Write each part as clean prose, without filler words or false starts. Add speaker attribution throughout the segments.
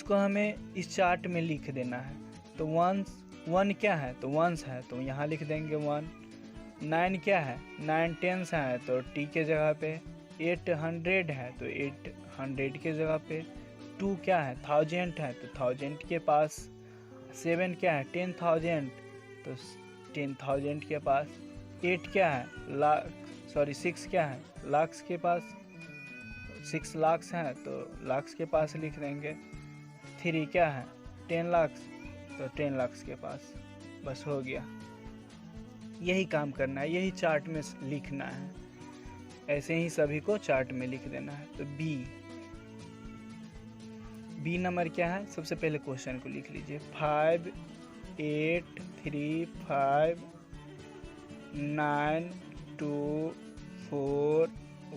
Speaker 1: इसको हमें इस चार्ट में लिख देना है। तो वन क्या है, तो वंस है तो यहाँ लिख देंगे 1। 9 क्या है, 9 टेंस है तो टी के जगह पे। 800 है तो 800 के जगह पे। 2 क्या है, 1000 है तो 1000 के पास। 7 क्या है, 10,000 तो 10,000 के पास। 8 क्या है, 6 क्या है, लाख्स के पास। 6 लाख्स हैं तो लाख्स के पास लिख देंगे। 3 क्या है, 10 लाख्स तो 10 लाख्स के पास। बस हो गया। यही काम करना है, यही चार्ट में लिखना है। ऐसे ही सभी को चार्ट में लिख देना है। तो बी नंबर क्या है, सबसे पहले क्वेश्चन को लिख लीजिए। 5 8 3 5 9 2 4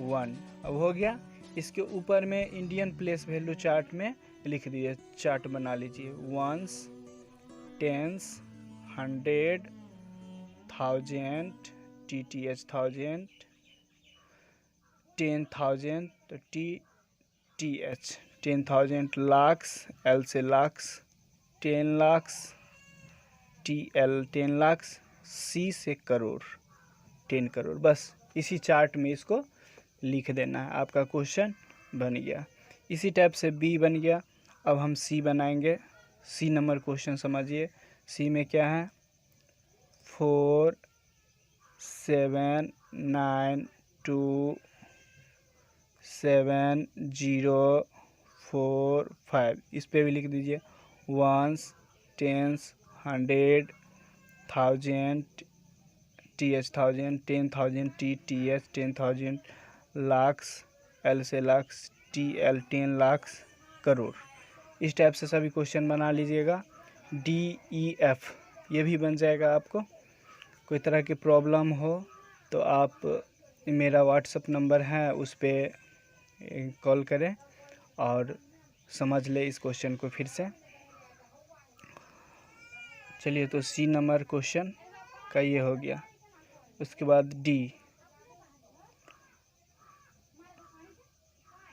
Speaker 1: 1। अब हो गया। इसके ऊपर में इंडियन प्लेस वैल्यू चार्ट में लिख दीजिए, चार्ट बना लीजिए। वंस, टेंस, 100, 1000, TTH 1000, 10,000 तो TTH 10,000, लाख्स, L से लाख्स, 10 लाख्स, TL 10 लाख्स, C से करोड़, 10 करोड़। बस इसी चार्ट में इसको लिख देना है, आपका क्वेश्चन बन गया। इसी टाइप से बी बन गया। अब हम सी बनाएंगे। सी नंबर क्वेश्चन समझिए। सी में क्या है, 4 7 9 2 7 0 4 5। इस पे भी लिख दीजिए। Ones, tens, 100, 1000, TH 1000, 10,000, TTH 10,000, lakhs, L से लाख्स, TL 10 लाख्स, करोड़। इस टाइप से सभी क्वेश्चन बना लीजिएगा। DEF ये भी बन जाएगा। आपको कोई तरह की प्रॉब्लम हो तो आप मेरा व्हाट्सअप नंबर है उस पर कॉल करें और समझ ले इस क्वेश्चन को फिर से। चलिए, तो सी नंबर क्वेश्चन का ये हो गया। उसके बाद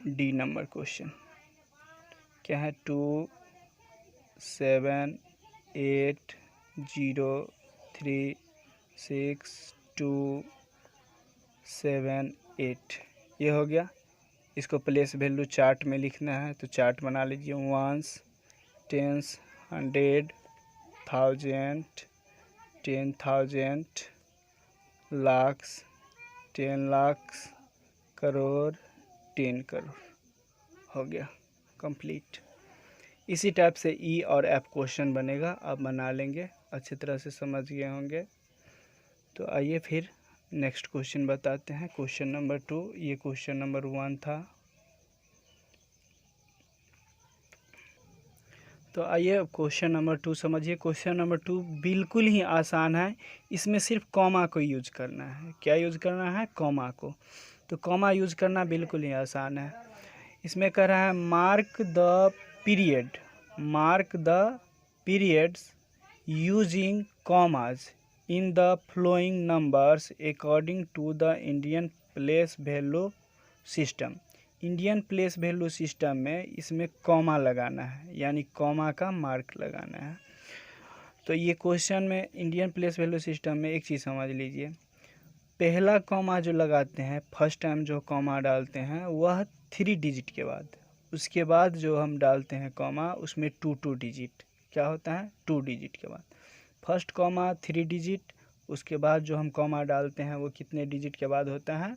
Speaker 1: डी नंबर क्वेश्चन क्या है, 2 7 8 0 3 6 2 7 8। ये हो गया। इसको प्लेस वैल्यू चार्ट में लिखना है, तो चार्ट बना लीजिए। Ones, tens, 100, 1000, 10,000, lakhs, 10 lakhs, crore, 10 crore. हो गया कंप्लीट। इसी टाइप से ई और एफ क्वेश्चन बनेगा, आप बना लेंगे, अच्छी तरह से समझ गए होंगे। तो आइए फिर नेक्स्ट क्वेश्चन बताते हैं। क्वेश्चन नंबर 2, ये क्वेश्चन नंबर 1 था। तो आइए क्वेश्चन नंबर 2 समझिए। क्वेश्चन नंबर 2 बिल्कुल ही आसान है। इसमें सिर्फ कॉमा को यूज करना है। क्या यूज करना है, कॉमा को। तो कॉमा यूज करना बिल्कुल ही आसान है। इसमें कह रहा है mark the periods using commas in the following numbers according to the Indian place value system. Indian place value system में इसमें कॉमा लगाना है, यानी कॉमा का मार्क लगाना है। तो ये क्वेश्चन में इंडियन प्लेस वैल्यू सिस्टम में एक चीज़ समझ लीजिए, पहला कॉमा जो लगाते हैं, फर्स्ट टाइम जो कॉमा डालते हैं वह 3 डिजिट के बाद। उसके बाद जो हम डालते हैं कॉमा, उसमें 2 डिजिट क्या होता है, 2 डिजिट के बाद। फर्स्ट कॉमा 3 डिजिट, उसके बाद जो हम कॉमा डालते हैं वो कितने डिजिट के बाद होता है,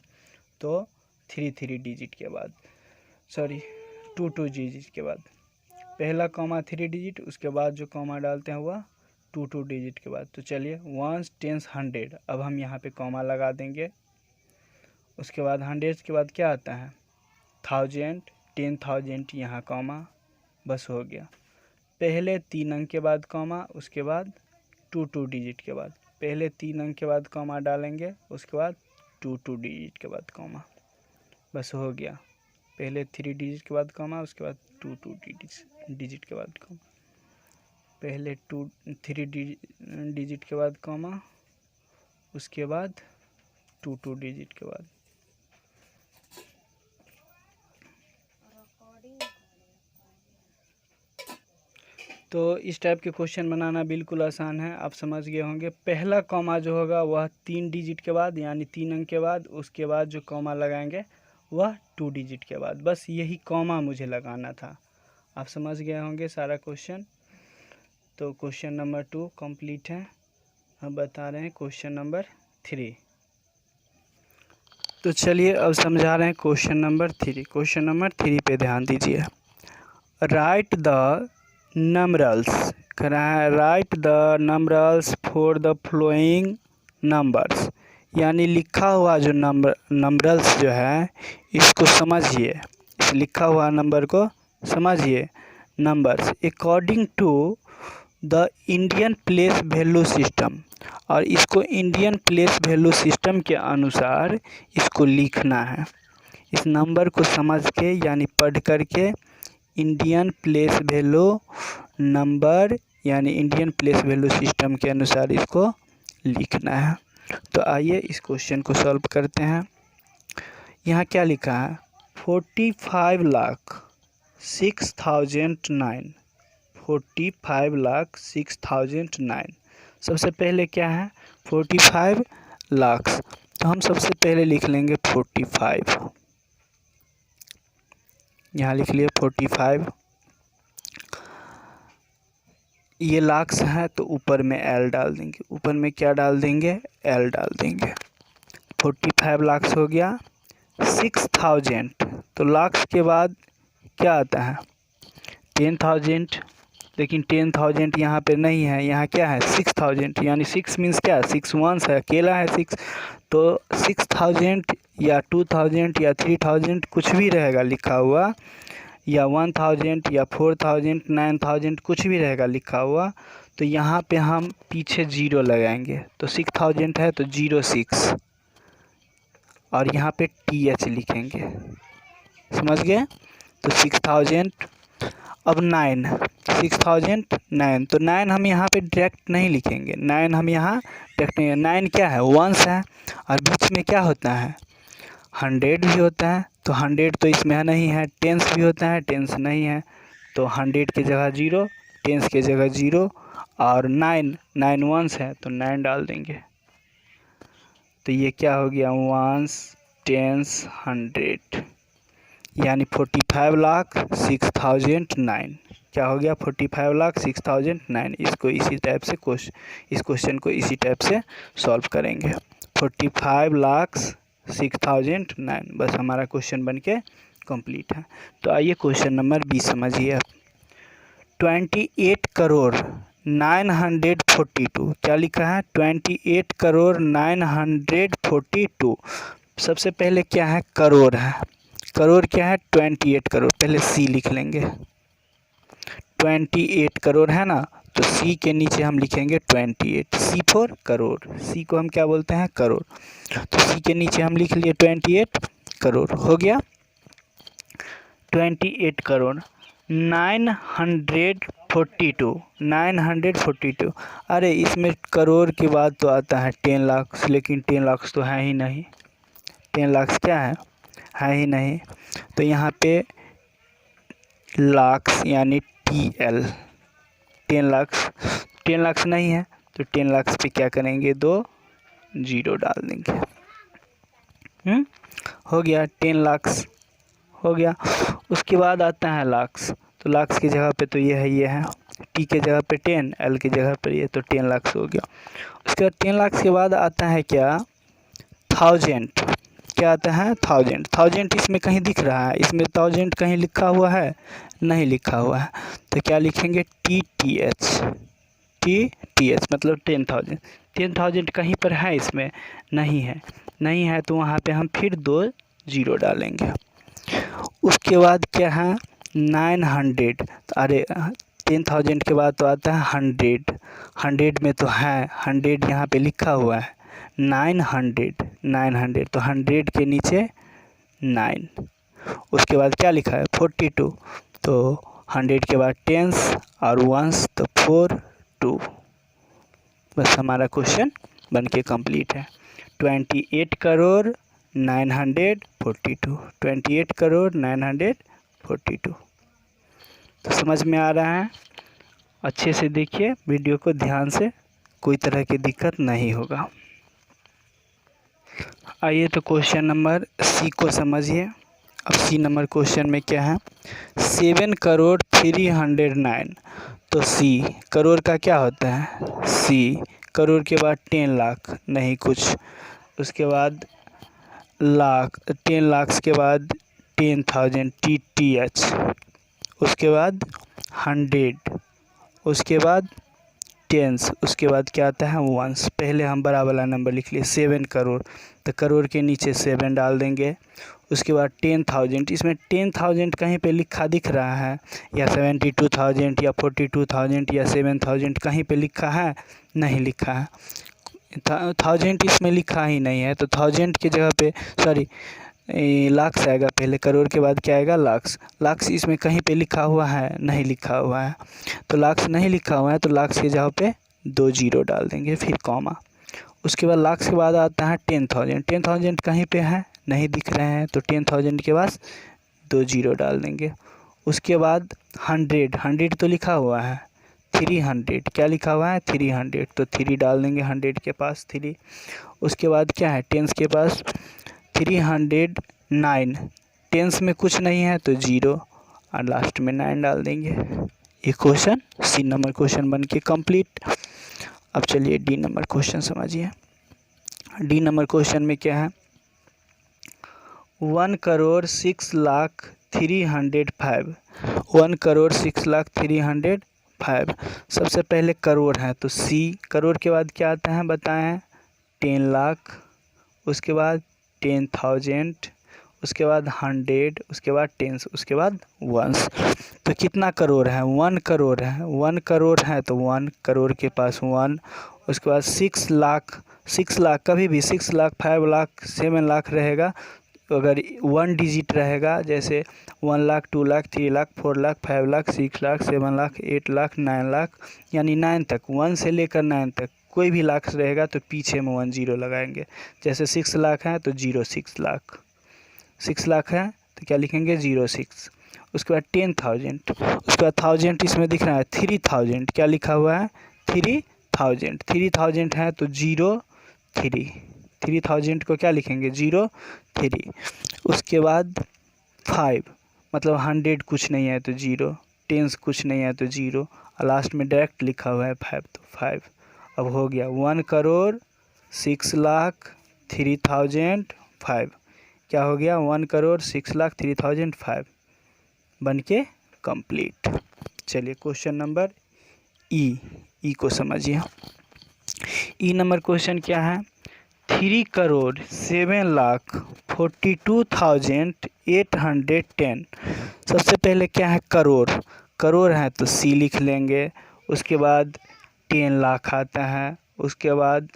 Speaker 1: तो 3 डिजिट के बाद, 2 डिजिट के बाद। पहला कॉमा 3 डिजिट, उसके बाद जो कॉमा डालते हैं वह 2 डिजिट के बाद। तो चलिए, वंस, टेंस, 100, अब हम यहाँ पे कॉमा लगा देंगे। उसके बाद 100 के बाद क्या आता है, 1000, 10,000, यहाँ कॉमा, बस हो गया। पहले 3 अंक के बाद कॉमा, उसके बाद 2 डिजिट के बाद। पहले 3 अंक के बाद कॉमा डालेंगे, उसके बाद 2 डिजिट के बाद कॉमा, बस हो गया। पहले 3 डिजिट के बाद कॉमा, उसके बाद 2 डिजिट के बाद कॉमा। पहले 3 डिजिट के बाद कॉमा, उसके बाद 2 डिजिट के बाद। तो इस टाइप के क्वेश्चन बनाना बिल्कुल आसान है, आप समझ गए होंगे। पहला कॉमा जो होगा वह 3 डिजिट के बाद यानी 3 अंक के बाद, उसके बाद जो कॉमा लगाएंगे वह 2 डिजिट के बाद, बस यही कॉमा मुझे लगाना था। आप समझ गए होंगे सारा क्वेश्चन। तो क्वेश्चन नंबर 2 कंप्लीट है। हम बता रहे हैं क्वेश्चन नंबर 3। तो चलिए अब समझा रहे हैं क्वेश्चन नंबर 3। क्वेश्चन नंबर 3 पे ध्यान दीजिए। Right the numerals, right the numerals for the following numbers, यानी लिखा हुआ जो नंबरल्स जो है इसको समझिए, इस लिखा हुआ नंबर को समझिए। Numbers according to the Indian place value system, और इसको इंडियन प्लेस वैल्यू सिस्टम के अनुसार इसको लिखना है। इस नंबर को समझ के यानी पढ़ करके इंडियन प्लेस वैल्यू नंबर यानी इंडियन प्लेस वैल्यू सिस्टम के अनुसार इसको लिखना है। तो आइए इस क्वेश्चन को सॉल्व करते हैं। यहाँ क्या लिखा है? 45,06,009, 45,06,009। सबसे पहले क्या है? 45 लाख। तो हम सबसे पहले लिख लेंगे 45, यहाँ लिख लिए 45। ये लाख्स है तो ऊपर में एल डाल देंगे, ऊपर में क्या डाल देंगे? एल डाल देंगे। 45 लाख्स हो गया। 6,000, तो लाख्स के बाद क्या आता है? 10,000, लेकिन 10,000 यहाँ पे नहीं है, यहाँ क्या है? 6,000, यानी 6 मीन्स क्या है? 6 वंस है, अकेला है 6। तो 6,000 या 2,000 या 3,000 कुछ भी रहेगा लिखा हुआ, या 1,000 या 4,000 9,000 कुछ भी रहेगा लिखा हुआ। तो यहाँ पे हम पीछे 0 लगाएंगे। तो 6,000 है तो 06, और यहाँ पे TH लिखेंगे। समझ गए? तो 6,000। अब 9, 6,009, तो 9 हम यहाँ पे डायरेक्ट नहीं लिखेंगे, 9 हम यहाँ डायरेक्ट नहीं। 9 क्या है? वंस है, और बीच में क्या होता है? 100 भी होता है। तो 100 तो इसमें नहीं है। टेंस भी होता है, टेंस नहीं है। तो 100 की जगह 0, टेंस की जगह 0, और 9 वंस है तो 9 डाल देंगे। तो ये क्या हो गया? वंस, टेंस, 100, यानी 45,06,009। क्या हो गया? 45,06,009। इसको इसी टाइप से इस क्वेश्चन को इसी टाइप से सॉल्व करेंगे। 45,06,009, बस हमारा क्वेश्चन बन के कम्प्लीट है। तो आइए क्वेश्चन नंबर 20 समझिए। 28,942, क्या लिखा है? 28,942। सबसे पहले क्या है? करोड़ है। करोड़ क्या है? 28 करोड़। पहले C लिख लेंगे, 28 करोड़ है ना, तो C के नीचे हम लिखेंगे 28। C फॉर करोड़, C को हम क्या बोलते हैं? करोड़। तो C के नीचे हम लिख लिए 28 करोड़। हो गया 28 करोड़। 942, 942। अरे इसमें करोड़ के बाद तो आता है 10 लाख, लेकिन 10 लाख तो है ही नहीं। 10 लाख क्या है ही नहीं। तो यहाँ पे लाख्स यानी TL, 10 लाख, 10 लाख नहीं है तो 10 लाख पे क्या करेंगे? 2 0 डाल देंगे। हो गया 10 लाख हो गया। उसके बाद आता है लाख्स, तो लाख्स की जगह पे तो ये है, T के जगह पे 10, L की जगह पे ये, तो 10 लाख हो गया। उसके बाद 10 लाख के बाद आता है क्या? 1000। क्या आता है? 1000। 1000 इसमें कहीं दिख रहा है? इसमें 1000 कहीं लिखा हुआ है? नहीं लिखा हुआ है। तो क्या लिखेंगे? TTH, मतलब 10,000। 10,000 कहीं पर है? इसमें नहीं है। नहीं है तो वहाँ पे हम फिर 2 0 डालेंगे। उसके बाद क्या है? 900। अरे 10,000 के बाद तो आता है 100। 100 में तो है, 100 यहाँ पे लिखा हुआ है। 900, तो 100 के नीचे 9। उसके बाद क्या लिखा है? 42, तो 100 के बाद टेंस और वंस, तो 4 2। बस हमारा क्वेश्चन बन के कम्प्लीट है। 28 करोड़ 942, 28 करोड़ 942। तो समझ में आ रहा है? अच्छे से देखिए वीडियो को ध्यान से, कोई तरह की दिक्कत नहीं होगा। आइए तो क्वेश्चन नंबर सी को समझिए। अब सी नंबर क्वेश्चन में क्या है, 7,03,09,। तो सी करोड़ का क्या होता है, सी करोड़ के बाद 10 लाख नहीं कुछ, उसके बाद लाख, 10 लाख के बाद 10,000 TTH, उसके बाद 100, उसके बाद टेंस, उसके बाद क्या आता है वंस। पहले हम बड़ा वाला नंबर लिख लिए 7 करोड़, तो करोड़ के नीचे 7 डाल देंगे। उसके बाद 10,000, इसमें 10,000 कहीं पे लिखा दिख रहा है, या 72,000 या 42,000 या 7,000 कहीं पे लिखा है, नहीं लिखा है। 1000 इसमें लिखा ही नहीं है, तो 1000 की जगह पे सॉरी लाख्स आएगा पहले, करोड़ के बाद क्या आएगा लाख्स। लाख्स इसमें कहीं पे लिखा हुआ है, नहीं लिखा हुआ है, तो लाख्स नहीं लिखा हुआ है, तो लाख्स की जगह पे 2 जीरो डाल देंगे, फिर कॉमा। उसके बाद लाख्स के बाद आता है 10,000, 10,000 कहीं पे है, नहीं दिख रहे हैं, तो 10,000 के बाद 2 जीरो डाल देंगे। उसके बाद 100, 100 तो लिखा हुआ है, 300 क्या लिखा हुआ है 300, तो 3 डाल देंगे 100 के पास 3। उसके बाद क्या है टेंस के पास 309, टेंस में कुछ नहीं है तो 0 और लास्ट में 9 डाल देंगे। ये क्वेश्चन सी नंबर क्वेश्चन बन के कम्प्लीट। अब चलिए डी नंबर क्वेश्चन समझिए। डी नंबर क्वेश्चन में क्या है, 1,06,03,05, 1,06,03,05। सबसे पहले करोड़ है, तो सी करोड़ के बाद क्या आता है बताएं, 10 लाख, उसके बाद 10,000, उसके बाद 100, उसके बाद टेंस, उसके बाद वंस। तो कितना करोड़ है, 1 करोड़ है, 1 करोड़ है तो 1 करोड़ के पास 1। उसके बाद 6 लाख, 6 लाख कभी भी 6 लाख 5 लाख 7 लाख रहेगा, तो अगर 1 डिजिट रहेगा, जैसे 1 लाख 2 लाख 3 लाख 4 लाख 5 लाख 6 लाख 7 लाख 8 लाख 9 लाख, यानी 9 तक, 1 से लेकर 9 तक कोई भी लाख रहेगा तो पीछे में 1 जीरो लगाएंगे। जैसे 6 लाख है तो 06 लाख, 6 लाख है तो क्या लिखेंगे 06। उसके बाद 10,000, उसके बाद 1000 इसमें दिख रहा है 3,000, क्या लिखा हुआ है 3,000, 3,000 है तो 03, 3,000 को क्या लिखेंगे 03। उसके बाद 5, मतलब 100 कुछ नहीं है तो 0, टेंस कुछ नहीं है तो 0, और लास्ट में डायरेक्ट लिखा हुआ है 5, तो 5। अब हो गया 1,06,03,05, क्या हो गया 1,06,03,05 बन के कम्प्लीट। चलिए क्वेश्चन नंबर ई को समझिए। ई नंबर क्वेश्चन क्या है, 3,07,42,810। सबसे पहले क्या है करोड़, करोड़ है तो सी लिख लेंगे। उसके बाद 10 लाख आता है, उसके बाद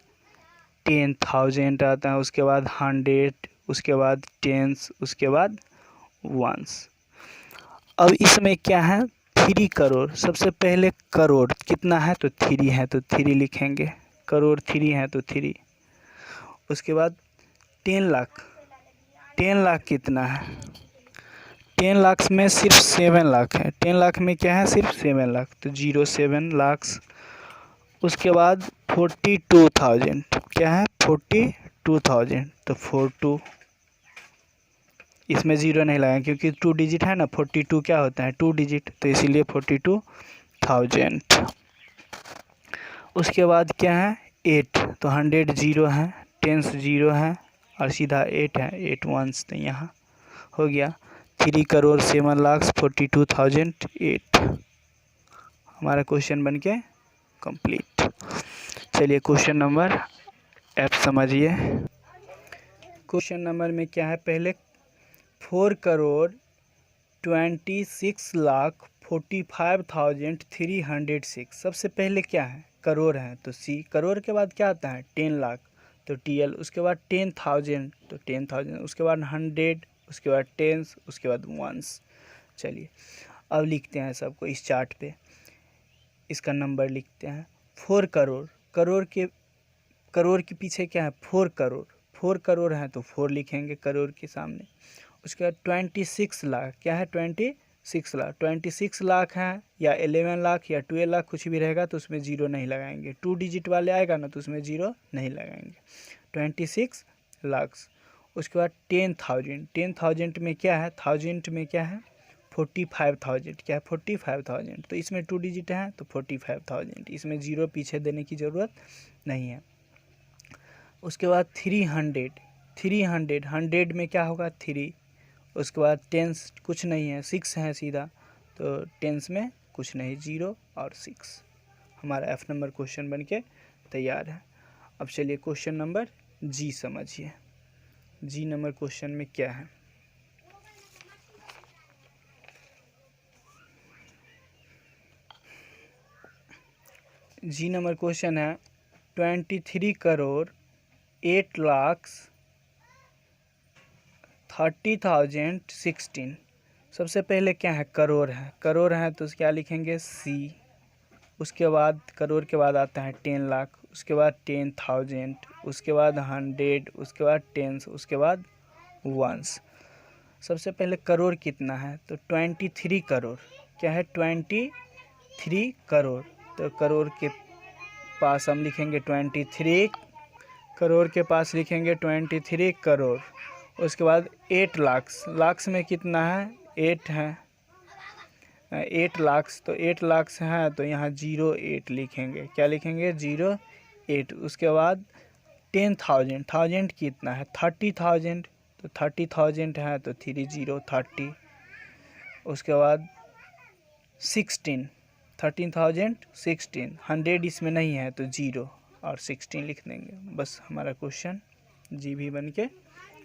Speaker 1: 10,000 आता है, उसके बाद 100, उसके बाद टेंस, उसके बाद वंस। अब इसमें क्या है 3 करोड़, सबसे पहले करोड़ कितना है तो 3 है तो 3 लिखेंगे, करोड़ 3 है तो 3। उसके बाद 10 लाख, 10 लाख कितना है, 10 लाख में सिर्फ 7 लाख है, 10 लाख में क्या है सिर्फ 7 लाख, तो 07 लाख। उसके बाद 42,000, क्या है 42,000, तो 42, इसमें 0 नहीं लगाएं क्योंकि 2 डिजिट है ना, 42 क्या होता है 2 डिजिट, तो इसीलिए 42,000। उसके बाद क्या है 8, तो 100 0 है, टेंस 0 है, और सीधा 8 है, 8 वंस, तो यहाँ हो गया 3,07,42,008। हमारा क्वेश्चन बन के कंप्लीट। चलिए क्वेश्चन नंबर एफ समझिए। क्वेश्चन नंबर में क्या है, पहले 4,26,45,306। सबसे पहले क्या है करोड़ है तो सी, करोड़ के बाद क्या आता है 10 लाख तो TL, उसके बाद 10,000 तो 10,000, उसके बाद 100, उसके बाद टेंस, उसके बाद वंस। चलिए अब लिखते हैं सबको इस चार्ट पे, इसका नंबर लिखते हैं। 4 करोड़, करोड़ के पीछे क्या है 4 करोड़, 4 करोड़ है तो 4 लिखेंगे करोड़ के सामने। उसके बाद 26 लाख, क्या है 26 6 लाख, 26 लाख है या 11 लाख या 12 लाख कुछ भी रहेगा तो उसमें जीरो नहीं लगाएंगे। 2 डिजिट वाले आएगा ना तो उसमें जीरो नहीं लगाएंगे। 26 लाख। उसके बाद 10,000, 10,000 में क्या है, 1000 में क्या है 45,000, क्या है 45,000, तो इसमें 2 डिजिट है तो 45,000, इसमें जीरो पीछे देने की ज़रूरत नहीं है। उसके बाद 300, 300, 100 में क्या होगा 3। उसके बाद टेंस कुछ नहीं है, 6 है सीधा, तो टेंस में कुछ नहीं, 0 और 6। हमारा F नंबर क्वेश्चन बन के तैयार है। अब चलिए क्वेश्चन नंबर जी समझिए। जी नंबर क्वेश्चन में क्या है, जी नंबर क्वेश्चन है 23,08,30,016। सबसे पहले क्या है, करोड़ है, करोड़ है तो क्या लिखेंगे C। उसके बाद करोड़ के बाद आता है 10 लाख, उसके बाद 10,000, उसके बाद 100, उसके बाद टेंस, उसके बाद वंस। सबसे पहले करोड़ कितना है, तो 23 करोड़, क्या है 23 करोड़, तो करोड़ के पास हम लिखेंगे 23 करोड़ के पास लिखेंगे 23 करोड़। उसके बाद 8 लाख, लाख में कितना है 8 है, 8 लाख, तो 8 लाख है तो यहाँ 08 लिखेंगे, क्या लिखेंगे 08। उसके बाद 10,000, 1000 कितना है 30,000, तो 30,000 है तो 30, 30। उसके बाद 16, 13,016, 100 इसमें नहीं है तो 0 और 16 लिख देंगे। बस हमारा क्वेश्चन जी भी बन के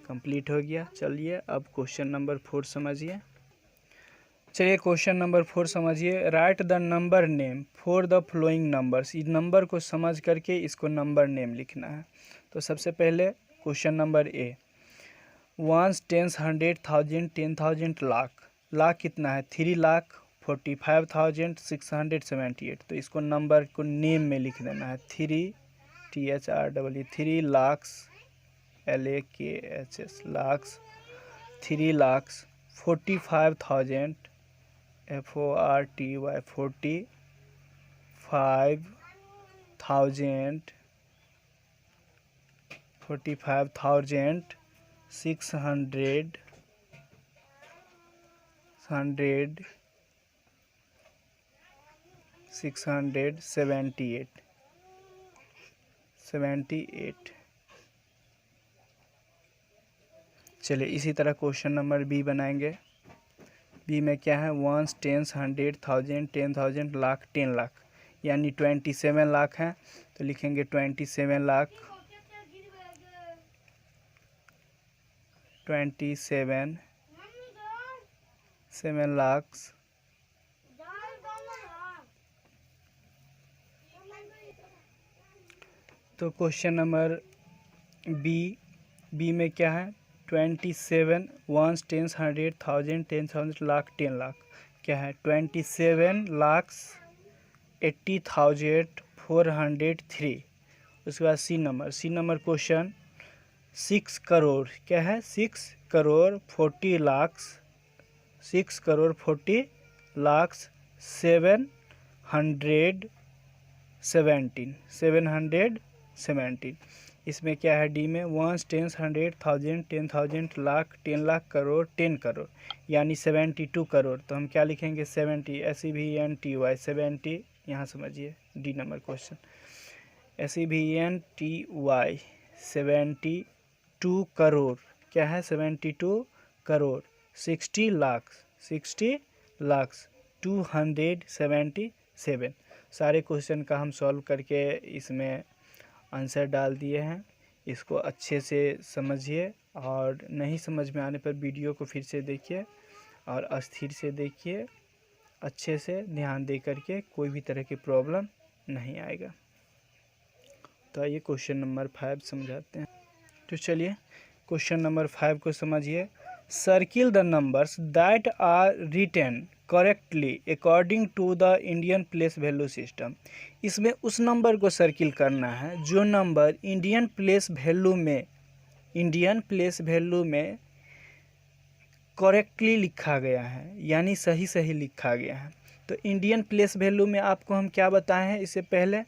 Speaker 1: कंप्लीट हो गया। चलिए अब क्वेश्चन नंबर 4 समझिए। चलिए क्वेश्चन नंबर 4 समझिए। Right the number name for the following numbers. इस नंबर को समझ करके इसको नंबर नेम लिखना है। तो सबसे पहले question number A, 1, 10, 100, 1000, 10,000, lakh. Lakh कितना है 3,45,678, तो इसको नंबर को नेम में लिख देना है 3 THREE 3 lakh LAKHS lakh 3 lakh 45,000 FORTY 45,000 678 78। चलिए इसी तरह क्वेश्चन नंबर बी बनाएंगे। बी में क्या है 1, 10, 100, 1000, 10,000, लाख 10 लाख, यानी 27 लाख है तो लिखेंगे 27 लाख, 27 लाख। तो क्वेश्चन नंबर बी में क्या है 27, 1, 10, 100, 1000, 10,000, लाख 10 लाख, क्या है 27 लाख 80,403। उसके बाद सी नंबर क्वेश्चन 6 करोड़, क्या है 6 करोड़ 40 लाख 717। इसमें क्या है डी में 1, 10, 100, 1000, 10,000, लाख 10 लाख करोड़ 10 करोड़, यानी 72 करोड़, तो हम क्या लिखेंगे 70 SEVENTY 70। यहाँ समझिए D number question SEVENTY 72 crore, क्या है 72 करोड़ 60 लाख 277। सारे क्वेश्चन का हम सॉल्व करके इसमें आंसर डाल दिए हैं। इसको अच्छे से समझिए और नहीं समझ में आने पर वीडियो को फिर से देखिए और अस्थिर से देखिए, अच्छे से ध्यान दे करके, कोई भी तरह की प्रॉब्लम नहीं आएगा। तो आइए क्वेश्चन नंबर 5 समझाते हैं। तो चलिए क्वेश्चन नंबर 5 को समझिए। Circle the numbers that are written correctly according to the Indian place value system. इसमें उस नंबर को सर्किल करना है जो नंबर इंडियन प्लेस वैल्यू में करेक्टली लिखा गया है, यानी सही सही लिखा गया है। तो इंडियन प्लेस वैल्यू में आपको हम क्या बताए हैं, इससे पहले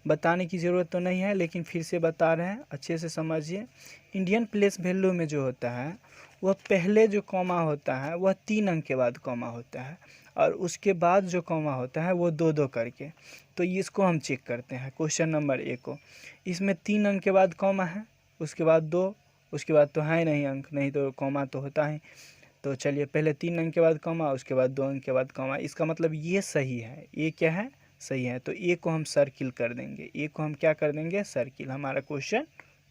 Speaker 1: बताने की ज़रूरत तो नहीं है, लेकिन फिर से बता रहे हैं, अच्छे से समझिए। इंडियन प्लेस वैल्यू में जो होता है वह पहले जो कॉमा होता है वह 3 अंक के बाद कॉमा होता है, और उसके बाद जो कॉमा होता है वो 2-2 करके। तो इसको हम चेक करते हैं क्वेश्चन नंबर ए को। इसमें 3 अंक के बाद कॉमा है, उसके बाद 2, उसके बाद तो है नहीं अंक, नहीं तो कॉमा तो होता है। तो चलिए पहले 3 अंक के बाद कॉमा, उसके बाद 2 अंक के बाद कॉमा, इसका मतलब ये सही है। ये क्या है, सही है। तो ए को हम सर्किल कर देंगे, ए को हम क्या कर देंगे, सर्किल। हमारा क्वेश्चन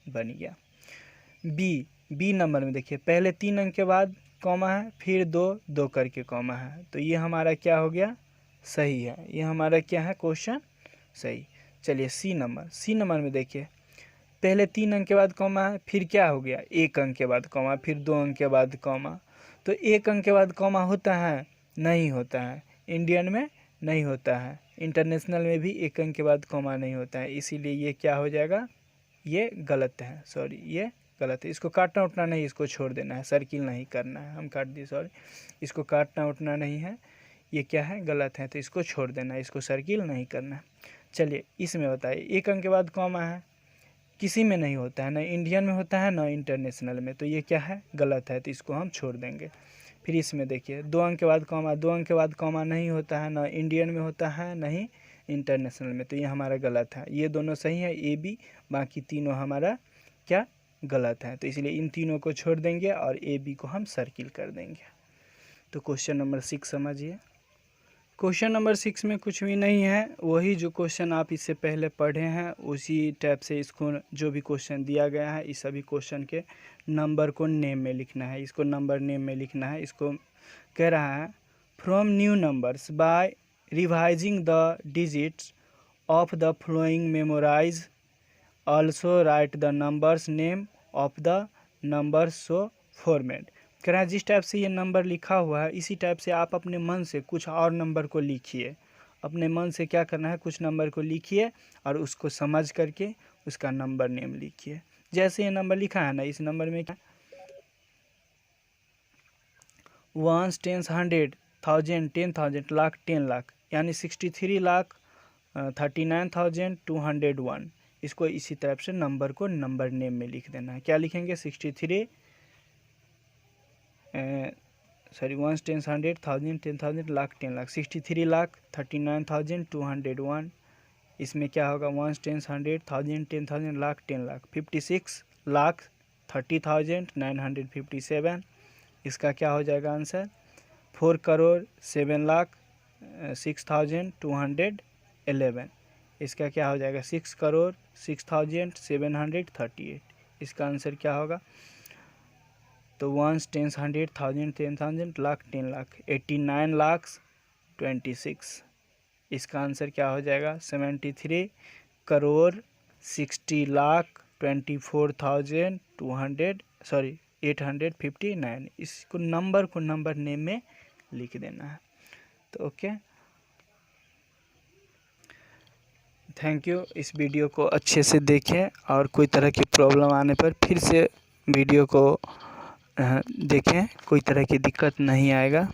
Speaker 1: बन गया। बी नंबर में देखिए, पहले 3 अंक के बाद कॉमा है, फिर 2 करके कॉमा है, तो ये हमारा क्या हो गया, सही है। ये हमारा क्या है, क्वेश्चन सही। चलिए सी नंबर में देखिए, पहले 3 अंक के बाद कॉमा है, फिर क्या हो गया, 1 अंक के बाद कॉमा, फिर 2 अंक के बाद कॉमा। तो 1 अंक के बाद कॉमा होता है, नहीं होता है, इंडियन में नहीं होता है, इंटरनेशनल में भी 1 अंक के बाद कॉमा नहीं होता है, इसीलिए ये क्या हो जाएगा, ये गलत है, सॉरी ये गलत है। इसको काटना उठना नहीं, इसको छोड़ देना है, सर्किल नहीं करना है, हम काट दिए, सॉरी, इसको काटना उठना नहीं है, ये क्या है, गलत है, तो इसको छोड़ देना है, इसको सर्किल नहीं करना है। चलिए इसमें बताइए, 1 अंक के बाद कॉमा है, किसी में नहीं होता है, ना इंडियन में होता है ना इंटरनेशनल में, तो ये क्या है, गलत है, तो इसको हम छोड़ देंगे। फिर इसमें देखिए 2 अंक के बाद कॉमा, 2 अंक के बाद कॉमा नहीं होता है, ना इंडियन में होता है ना ही इंटरनेशनल में, तो ये हमारा गलत है। ये दोनों सही है, ए बी, बाकी तीनों हमारा क्या, गलत है, तो इसलिए इन तीनों को छोड़ देंगे और ए बी को हम सर्किल कर देंगे। तो क्वेश्चन नंबर 6 समझिए। क्वेश्चन नंबर 6 में कुछ भी नहीं है, वही जो क्वेश्चन आप इससे पहले पढ़े हैं उसी टाइप से इसको जो भी क्वेश्चन दिया गया है, इस सभी क्वेश्चन के नंबर को नेम में लिखना है, इसको नंबर नेम में लिखना है। इसको कह रहा है, from new numbers by revising the digits of the following memorise, also write the numbers name of the numbers so format. कह रहा है जिस टाइप से ये नंबर लिखा हुआ है इसी टाइप से आप अपने मन से कुछ और नंबर को लिखिए। अपने मन से क्या करना है, कुछ नंबर को लिखिए और उसको समझ करके उसका नंबर नेम लिखिए। जैसे ये नंबर लिखा है ना, इस नंबर में क्या, 1 10 100 1000 10,000 लाख 10 लाख, यानी 63,39,201। इसको इसी तरह से नंबर को नंबर नेम में लिख देना है। क्या लिखेंगे, 1 10 100 1000 10,000 लाख 10 लाख, 63,39,201। इसमें क्या होगा, 1 10 100 1000 10,000 लाख 10 लाख, 56,30,957। इसका क्या हो जाएगा आंसर, 4 करोड़ 7 लाख 6,211। इसका क्या हो जाएगा, 6 करोड़ 6,738। इसका आंसर क्या होगा, तो 1 10 100 1000 10,000 लाख 10 लाख, 89 लाख 26। इसका आंसर क्या हो जाएगा, 73 करोड़ 60 लाख 859। इसको नंबर को नंबर नेम में लिख देना है। तो ओके, थैंक यू। इस वीडियो को अच्छे से देखें और कोई तरह की प्रॉब्लम आने पर फिर से वीडियो को देखें, कोई तरह की दिक्कत नहीं आएगा।